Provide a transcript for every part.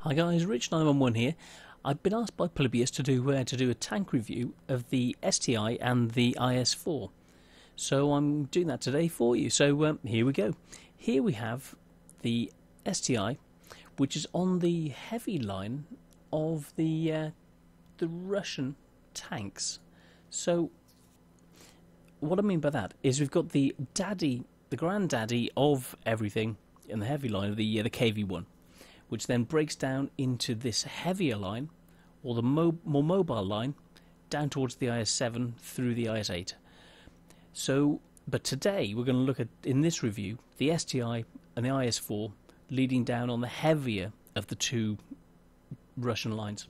Hi guys, Rich911 here. I've been asked by Polybius to do a tank review of the STI and the IS-4. So I'm doing that today for you. So here we go. Here we have the STI, which is on the heavy line of the Russian tanks. So what I mean by that is we've got the granddaddy of everything in the heavy line of the KV-1. Which then breaks down into this heavier line, or the more mobile line, down towards the IS-7 through the IS-8. So, but today we're going to look at, in this review, the STI and the IS-4 leading down on the heavier of the two Russian lines.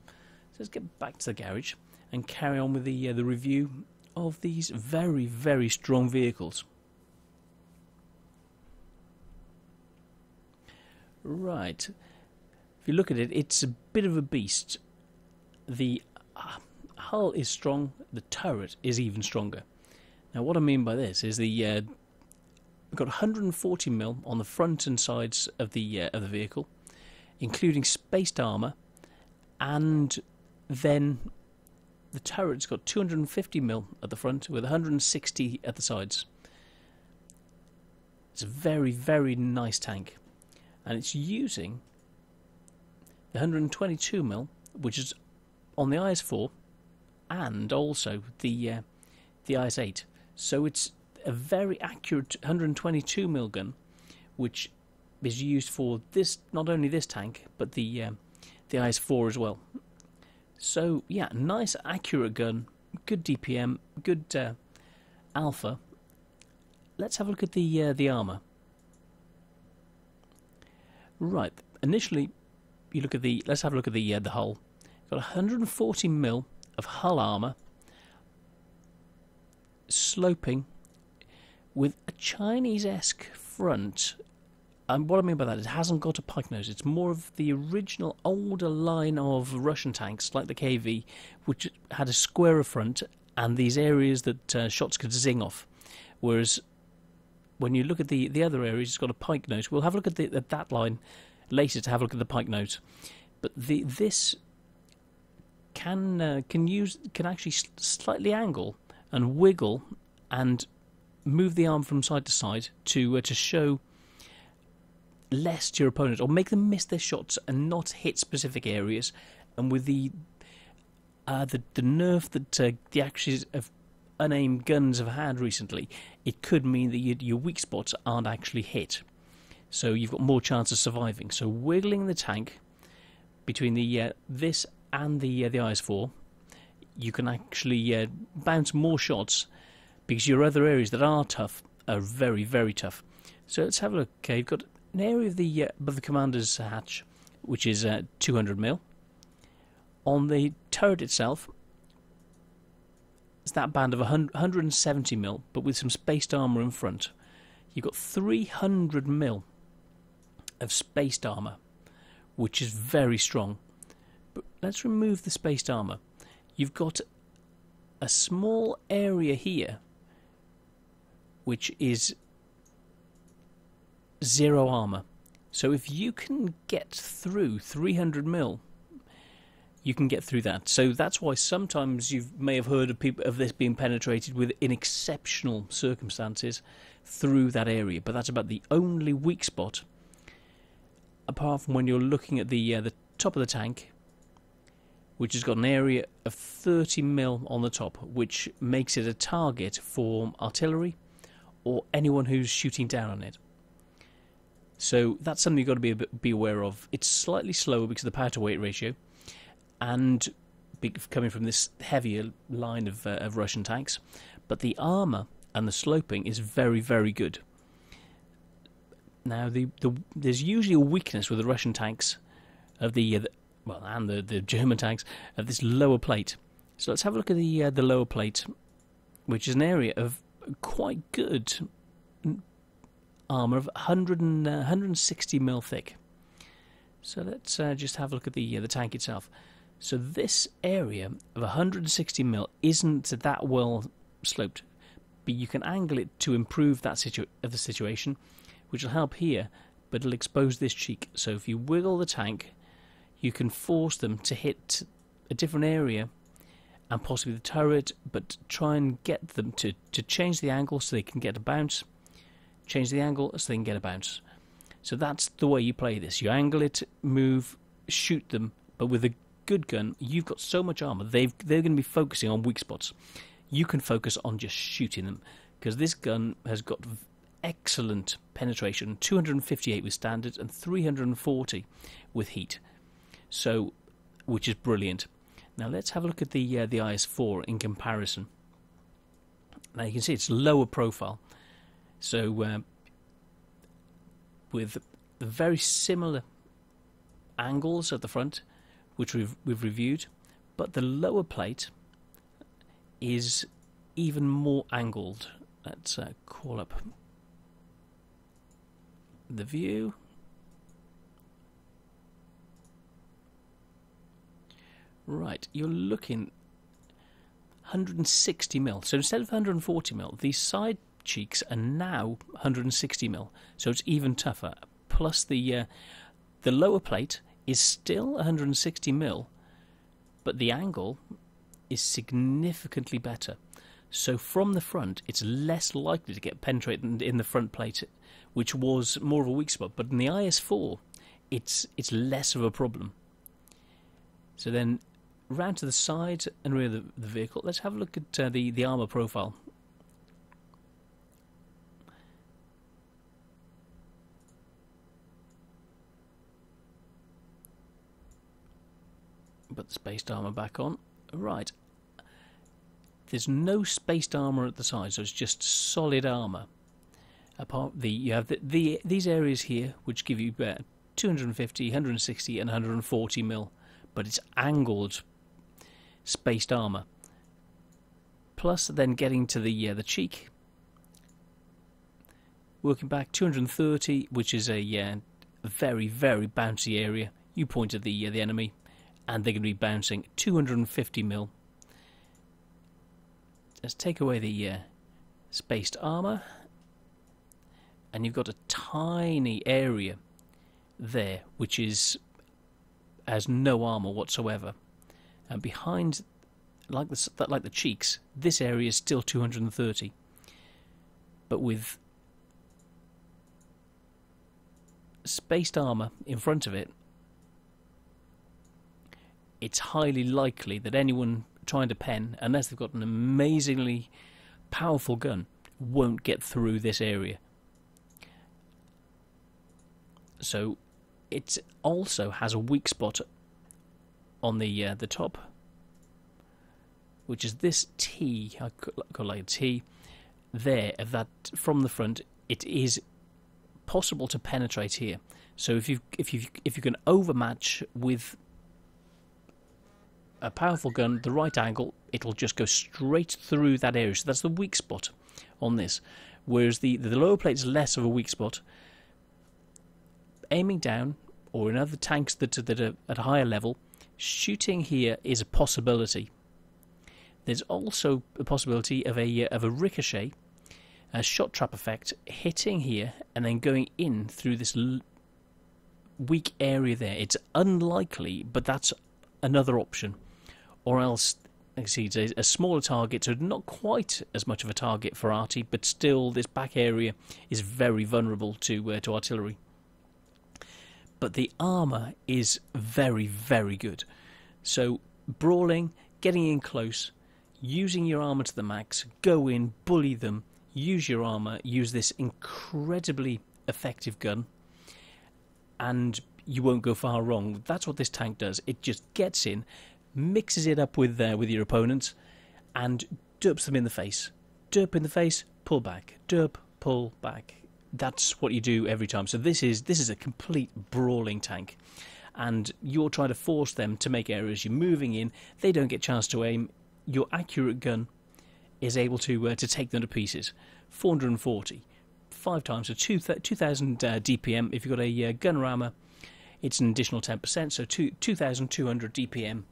So let's get back to the garage and carry on with the review of these very, very strong vehicles. Right. If you look at it, it's a bit of a beast. The hull is strong, the turret is even stronger. Now what I mean by this is we've got 140mm on the front and sides of the vehicle, including spaced armour, and then the turret's got 250mm at the front with 160 at the sides. It's a very, very nice tank, and it's using the 122mm, which is on the IS-4 and also the IS-8. So it's a very accurate 122mm gun, which is used for this, not only this tank, but the IS-4 as well. So yeah, nice accurate gun, good DPM, good alpha. Let's have a look at the armour. Right, initially, you look at let's have a look at the hull. Got 140mm of hull armour, sloping, with a Chinese-esque front. And what I mean by that, it hasn't got a pike nose. It's more of the original older line of Russian tanks, like the KV, which had a squarer front and these areas that shots could zing off. Whereas when you look at the other areas, it's got a pike nose. We'll have a look at that line later to have a look at the pike nose, but this can actually slightly angle and wiggle and move the arm from side to side to show less to your opponent, or make them miss their shots and not hit specific areas. And with the nerf that the actions of unaimed guns have had recently, it could mean that your weak spots aren't actually hit. So you've got more chance of surviving. So wiggling the tank between this and the IS-4, you can actually bounce more shots, because your other areas that are tough are very, very tough. So let's have a look. Okay, you've got an area of above the commander's hatch, which is 200mm. On the turret itself, it's that band of 170mm, but with some spaced armour in front. You've got 300mm of spaced armour, which is very strong. But let's remove the spaced armour. You've got a small area here which is zero armour. So if you can get through 300mm, you can get through that. So that's why sometimes you may have heard of this being penetrated in exceptional circumstances through that area. But that's about the only weak spot, apart from when you're looking at the top of the tank, which has got an area of 30mm on the top, which makes it a target for artillery or anyone who's shooting down on it. So that's something you've got to be aware of. It's slightly slower because of the power to weight ratio, and coming from this heavier line of Russian tanks, but the armour and the sloping is very, very good. Now, there's usually a weakness with the Russian tanks of and the German tanks of this lower plate. So let's have a look at the lower plate, which is an area of quite good armour of 160mm thick. So let's just have a look at the tank itself. So this area of 160mm isn't that well sloped, but you can angle it to improve that the situation, which will help here, but it'll expose this cheek. So if you wiggle the tank, you can force them to hit a different area and possibly the turret, but try and get them to change the angle so they can get a bounce, change the angle so they can get a bounce. So that's the way you play this. You angle it, move, shoot them, but with a good gun, you've got so much armor, they're going to be focusing on weak spots. You can focus on just shooting them, because this gun has got excellent penetration, 258 with standard and 340 with heat, so which is brilliant. Now let's have a look at the IS-4 in comparison. Now you can see it's lower profile, so with the very similar angles at the front, which we've reviewed, but the lower plate is even more angled. Let's call up the view. Right, you're looking 160mm. So instead of 140mm, these side cheeks are now 160mm. So it's even tougher. Plus the lower plate is still 160mm, but the angle is significantly better. So from the front, it's less likely to get penetrated in the front plate, which was more of a weak spot. But in the IS-4, it's less of a problem. So then, round to the side and rear of the vehicle, let's have a look at the armor profile. Put the spaced armor back on. Right. There's no spaced armor at the side, so it's just solid armor. You have these areas here, which give you 250, 160, and 140 mil, but it's angled spaced armor. Plus, then getting to the cheek, working back 230, which is a very, very bouncy area. You point at the enemy, and they're going to be bouncing 250 mil. Let's take away the spaced armor, and you've got a tiny area there which has no armor whatsoever, and behind, like the cheeks, this area is still 230, but with spaced armor in front of it, it's highly likely that anyone trying to pen, unless they've got an amazingly powerful gun, won't get through this area. So it also has a weak spot on the top, which is this T. I call like a T there. Of that from the front, it is possible to penetrate here. So if you can overmatch with a powerful gun, the right angle, it'll just go straight through that area. So that's the weak spot on this. Whereas the lower plate is less of a weak spot. Aiming down, or in other tanks that are at a higher level, shooting here is a possibility. There's also a possibility of a ricochet, a shot trap effect, hitting here and then going in through this weak area there. It's unlikely, but that's another option. Or else, like I see, it's a smaller target, so not quite as much of a target for arty, but still this back area is very vulnerable to artillery. But the armour is very, very good. So brawling, getting in close, using your armour to the max, go in, bully them, use your armour, use this incredibly effective gun, and you won't go far wrong. That's what this tank does. It just gets in, mixes it up with your opponents, and derps them in the face. Derp in the face, pull back. Derp, pull back. That's what you do every time. So this is a complete brawling tank, and you're trying to force them to make errors. You're moving in, they don't get a chance to aim. Your accurate gun is able to take them to pieces. 440, 5 times, so 2,000 DPM. If you've got a gunner armor, it's an additional 10%, so 2,200 DPM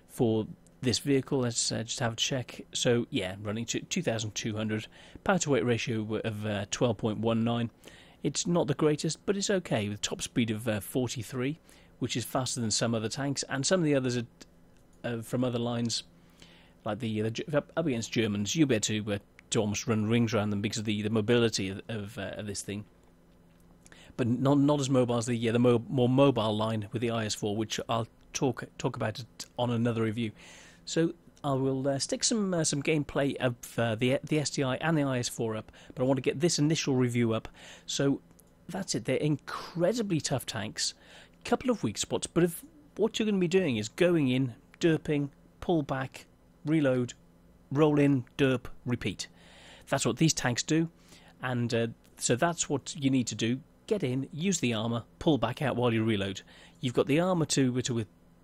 for this vehicle. Let's just have a check. So yeah, running to 2,200, power to weight ratio of 12.19. It's not the greatest, but it's okay with top speed of 43, which is faster than some other tanks, and some of the others are from other lines, like up against Germans. You'll be able to almost run rings around them because of the mobility of this thing. But not as mobile as the more mobile line with the IS-4, which I'll talk about it on another review. So I will stick some gameplay of the STI and the IS-4 up, but I want to get this initial review up. So that's it. They're incredibly tough tanks. Couple of weak spots, but if what you're going to be doing is going in, derping, pull back, reload, roll in, derp, repeat. That's what these tanks do, and so that's what you need to do. Get in, use the armour, pull back out while you reload. You've got the armour to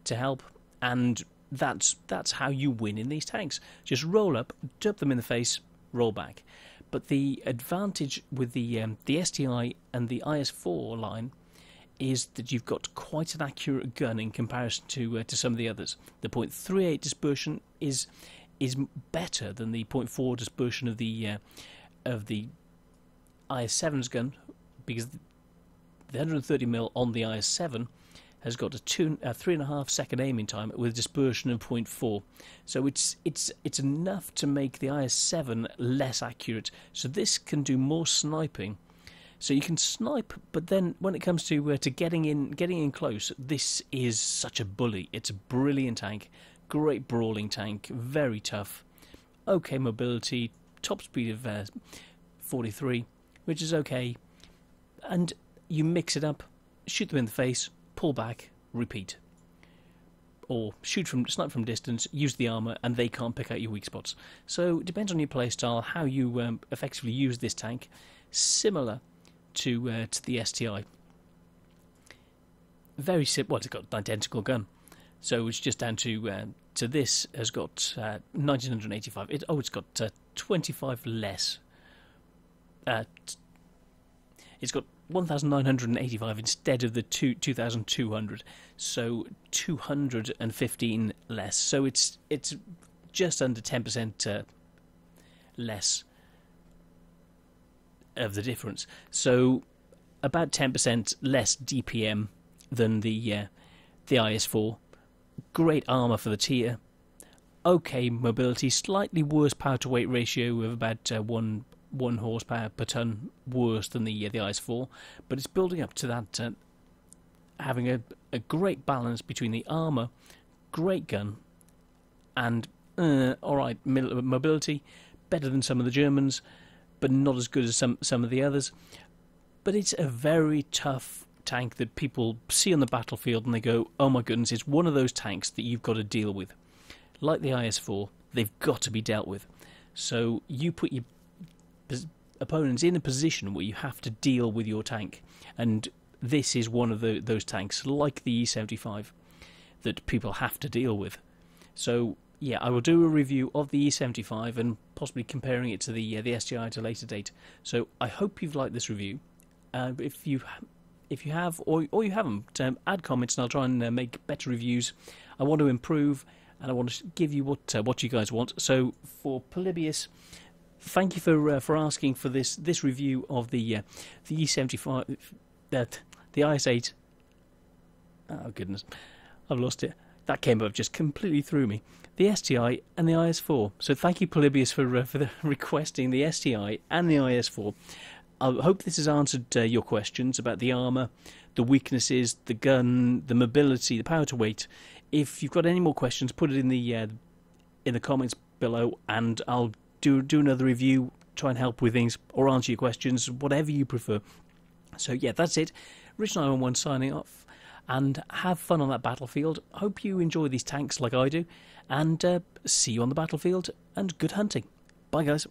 help, and that's how you win in these tanks. Just roll up, derp them in the face, roll back. But the advantage with the STI and the IS-4 line is that you've got quite an accurate gun in comparison to some of the others. The .38 dispersion is better than the .4 dispersion of the IS-7's gun, because the 130mm on the IS-7 has got a 3.5 second aiming time with dispersion of .4. So it's enough to make the IS-7 less accurate. So this can do more sniping. So you can snipe, but then when it comes to getting in close, this is such a bully. It's a brilliant tank, great brawling tank, very tough, okay mobility, top speed of 43, which is okay, and you mix it up, shoot them in the face, pull back, repeat, or snipe from distance, use the armour, and they can't pick out your weak spots. So it depends on your playstyle how you effectively use this tank. Similar to the STI. Very simple. Well, it's got an identical gun, so it's just down to this has got 1985. It's got 25 less. It's got 1985 instead of the 2200, so 215 less. So it's just under 10% less of the difference. So about 10% less DPM than the IS-4. Great armour for the tier. Okay mobility, slightly worse power to weight ratio of about one horsepower per ton worse than the IS-4, but it's building up to that, having a great balance between the armour, great gun, and alright mobility, better than some of the Germans, but not as good as some of the others. But it's a very tough tank that people see on the battlefield and they go, oh my goodness, it's one of those tanks that you've got to deal with. Like the IS-4, they've got to be dealt with. So you put your opponents in a position where you have to deal with your tank, and this is one of those tanks, like the E75, that people have to deal with. So yeah, I will do a review of the E75 and possibly comparing it to the STI at a later date. So I hope you've liked this review. If you have or you haven't, add comments and I'll try and make better reviews. I want to improve and I want to give you what you guys want. So for Polybius, thank you for asking for this review of the E75, the IS-8. Oh goodness, I've lost it. That came up just completely through me. The STI and the IS-4. So thank you, Polybius, for requesting the STI and the IS-4. I hope this has answered your questions about the armour, the weaknesses, the gun, the mobility, the power to weight. If you've got any more questions, put it in the comments below, and I'll do another review, try and help with things, or answer your questions, whatever you prefer. So yeah, that's it. Rich911 signing off, and have fun on that battlefield. Hope you enjoy these tanks like I do, and see you on the battlefield, and good hunting. Bye guys.